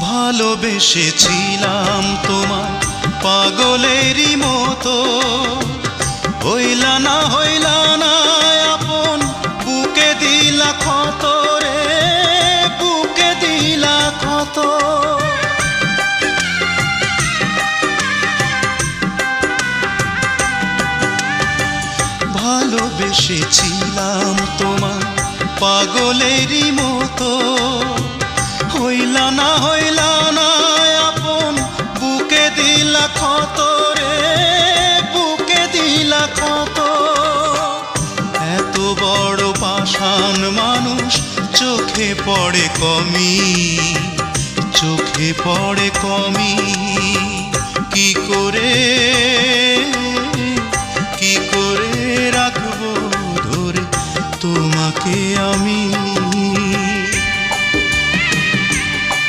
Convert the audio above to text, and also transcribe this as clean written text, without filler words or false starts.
ভালোবেসেছিলাম তোমায় পাগলেরই মতো, হইলা না আপন, বুকে দিলা ক্ষত রে, বুকে দিলা ক্ষত। ভালোবেসেছিলাম তোমায় পাগলেরই মতো, হইলা না আপন, বুকে দিলা ক্ষত রে, বুকে দিলা ক্ষত। এত বড় পাষাণ মানুষ চোখে পড়ে কমি, চোখে পড়ে কমি। কি করে রাখবো ধরে তোমাকে আমি।